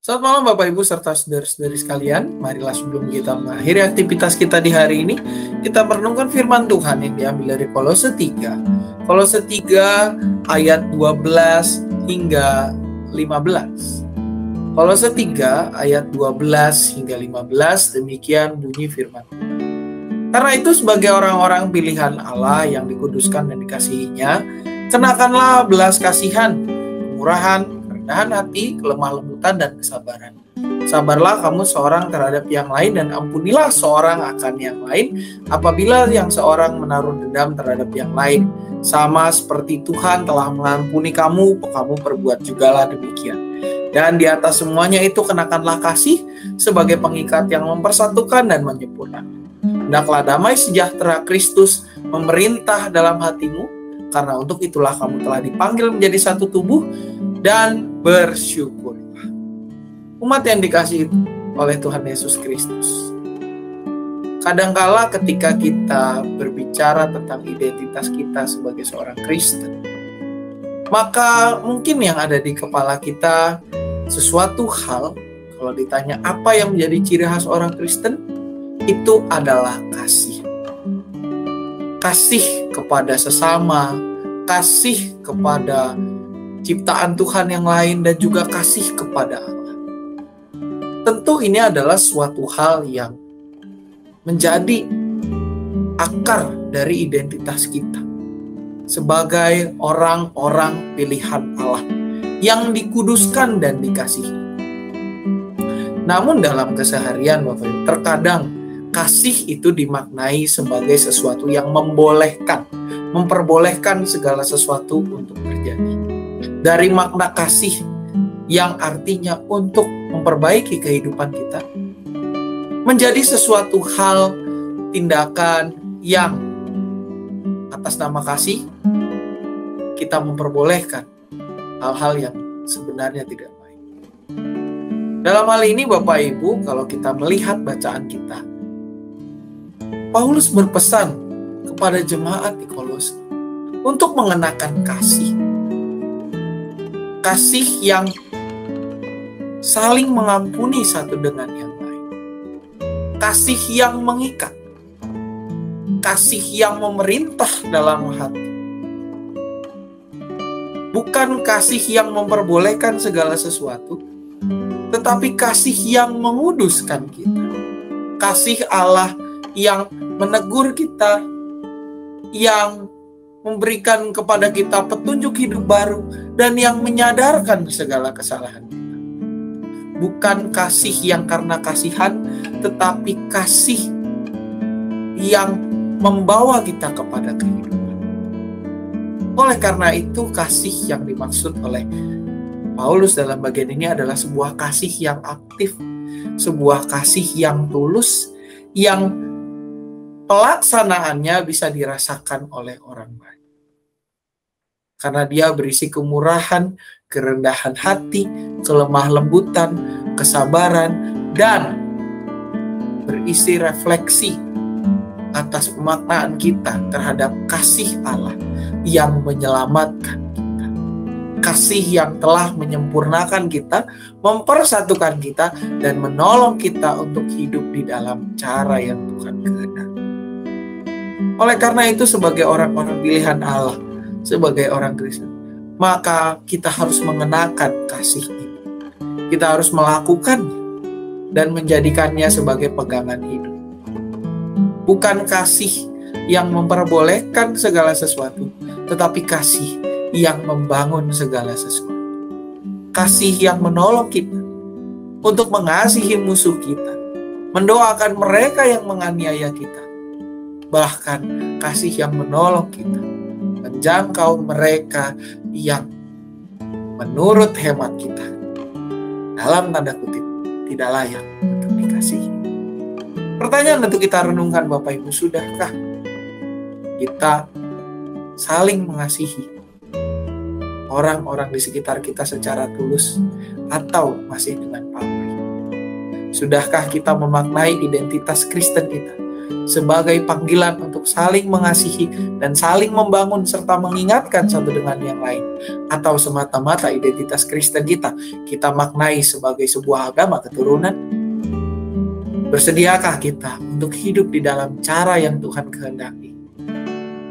Selamat malam Bapak Ibu serta saudara-saudari sekalian. Marilah sebelum kita mengakhiri aktivitas kita di hari ini, kita merenungkan firman Tuhan yang diambil dari Kolose 3. Kolose 3 ayat 12 hingga 15. Kolose 3 ayat 12 hingga 15, demikian bunyi firman. Karena itu sebagai orang-orang pilihan Allah yang dikuduskan dan dikasihinya, kenakanlah belas kasihan, kemurahan, kerendahan hati, kelemah lembutan, dan kesabaran. Sabarlah kamu seorang terhadap yang lain, dan ampunilah seorang akan yang lain apabila yang seorang menaruh dendam terhadap yang lain. Sama seperti Tuhan telah mengampuni kamu, kamu perbuat jugalah demikian. Dan di atas semuanya itu kenakanlah kasih sebagai pengikat yang mempersatukan dan menyempurnakan. Hendaklah damai sejahtera Kristus memerintah dalam hatimu, karena untuk itulah kamu telah dipanggil menjadi satu tubuh, dan bersyukurlah. Umat yang dikasihi oleh Tuhan Yesus Kristus, kadangkala ketika kita berbicara tentang identitas kita sebagai seorang Kristen, maka mungkin yang ada di kepala kita sesuatu hal, kalau ditanya apa yang menjadi ciri khas orang Kristen, itu adalah kasih. Kasih kepada sesama, kasih kepada ciptaan Tuhan yang lain, dan juga kasih kepada Allah. Tentu ini adalah suatu hal yang menjadi akar dari identitas kita sebagai orang-orang pilihan Allah yang dikuduskan dan dikasihi. Namun dalam keseharian, Bapak Ibu, terkadang kasih itu dimaknai sebagai sesuatu yang memperbolehkan segala sesuatu untuk terjadi. Dari makna kasih yang artinya untuk memperbaiki kehidupan kita, menjadi sesuatu hal, tindakan yang atas nama kasih kita memperbolehkan hal-hal yang sebenarnya tidak baik. Dalam hal ini Bapak Ibu, kalau kita melihat bacaan kita, Paulus berpesan kepada jemaat di Kolose untuk mengenakan kasih. Kasih yang saling mengampuni satu dengan yang lain. Kasih yang mengikat. Kasih yang memerintah dalam hati. Bukan kasih yang memperbolehkan segala sesuatu, tetapi kasih yang menguduskan kita. Kasih Allah yang menegur kita, yang memberikan kepada kita petunjuk hidup baru, dan yang menyadarkan segala kesalahan kita. Bukan kasih yang karena kasihan, tetapi kasih yang membawa kita kepada kehidupan. Oleh karena itu, kasih yang dimaksud oleh Paulus dalam bagian ini adalah sebuah kasih yang aktif, sebuah kasih yang tulus, yang pelaksanaannya bisa dirasakan oleh orang banyak. Karena dia berisi kemurahan, kerendahan hati, kelemah lembutan, kesabaran, dan berisi refleksi atas pemaknaan kita terhadap kasih Allah yang menyelamatkan kita. Kasih yang telah menyempurnakan kita, mempersatukan kita, dan menolong kita untuk hidup di dalam cara yang Tuhan kehendaki. Oleh karena itu, sebagai orang-orang pilihan Allah, sebagai orang Kristen, maka kita harus mengenakan kasih ini. Kita harus melakukannya dan menjadikannya sebagai pegangan hidup. Bukan kasih yang memperbolehkan segala sesuatu, tetapi kasih yang membangun segala sesuatu. Kasih yang menolong kita untuk mengasihi musuh kita, mendoakan mereka yang menganiaya kita, bahkan kasih yang menolong kita menjangkau mereka yang menurut hemat kita, dalam tanda kutip, tidak layak untuk dikasihi. Pertanyaan untuk kita renungkan Bapak Ibu, sudahkah kita saling mengasihi orang-orang di sekitar kita secara tulus, atau masih dengan pamrih? Sudahkah kita memaknai identitas Kristen kita sebagai panggilan untuk saling mengasihi dan saling membangun serta mengingatkan satu dengan yang lain, atau semata-mata identitas Kristen kita maknai sebagai sebuah agama keturunan? Bersediakah kita untuk hidup di dalam cara yang Tuhan kehendaki,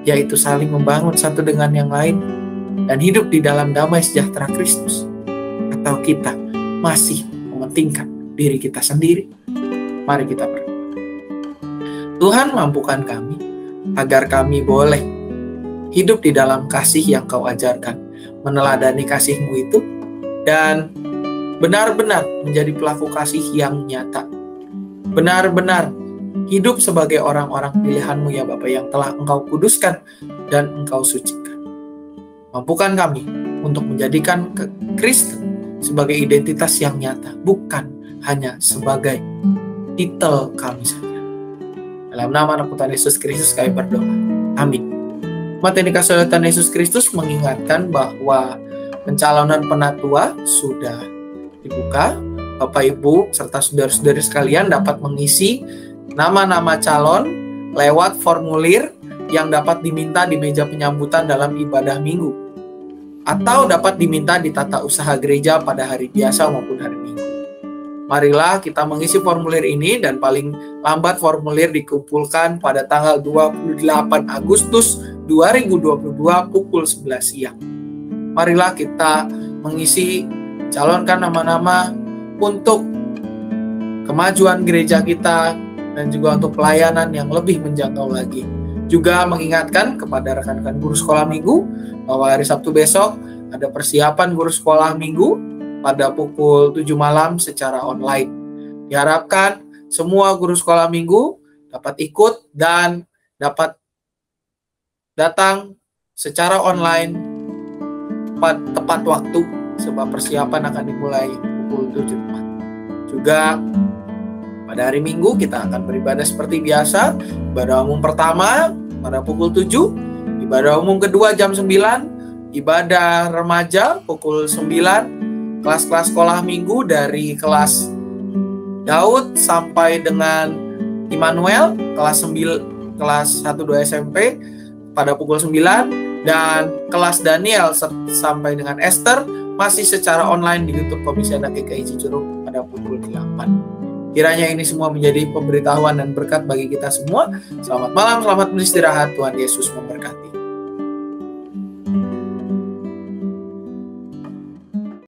yaitu saling membangun satu dengan yang lain dan hidup di dalam damai sejahtera Kristus? Atau kita masih mementingkan diri kita sendiri? Mari kita berdoa. Tuhan, mampukan kami agar kami boleh hidup di dalam kasih yang Kau ajarkan, meneladani kasih-Mu itu, dan benar-benar menjadi pelaku kasih yang nyata. Benar-benar hidup sebagai orang-orang pilihan-Mu ya Bapa, yang telah Engkau kuduskan dan Engkau sucikan. Mampukan kami untuk menjadikan Kristen sebagai identitas yang nyata, bukan hanya sebagai titel kami saja. Dalam nama Anak Tuhan Yesus Kristus kami berdoa. Amin. Umat yang dikasihi oleh Tuhan Yesus Kristus mengingatkan bahwa pencalonan penatua sudah dibuka. Bapak Ibu serta saudara-saudari sekalian dapat mengisi nama-nama calon lewat formulir yang dapat diminta di meja penyambutan dalam ibadah minggu, atau dapat diminta di tata usaha gereja pada hari biasa maupun hari Minggu. Marilah kita mengisi formulir ini, dan paling lambat formulir dikumpulkan pada tanggal 28 Agustus 2022 pukul 11 siang. Marilah kita mengisi, calonkan nama-nama untuk kemajuan gereja kita dan juga untuk pelayanan yang lebih menjangkau lagi. Juga mengingatkan kepada rekan-rekan guru sekolah minggu bahwa hari Sabtu besok ada persiapan guru sekolah minggu pada pukul 7 malam secara online. Diharapkan semua guru sekolah minggu dapat ikut dan dapat datang secara online tepat waktu, sebab persiapan akan dimulai pukul 7 tepat. Juga pada hari Minggu kita akan beribadah seperti biasa. Ibadah umum pertama pada pukul 7, ibadah umum kedua jam 9, ibadah remaja pukul 9, kelas-kelas sekolah minggu dari kelas Daud sampai dengan Immanuel, kelas 1-2 SMP pada pukul 9, dan kelas Daniel sampai dengan Esther masih secara online di YouTube Komisi Anak GKI Cijeruk pada pukul 8. Kiranya ini semua menjadi pemberitahuan dan berkat bagi kita semua. Selamat malam, selamat beristirahat. Tuhan Yesus memberkati.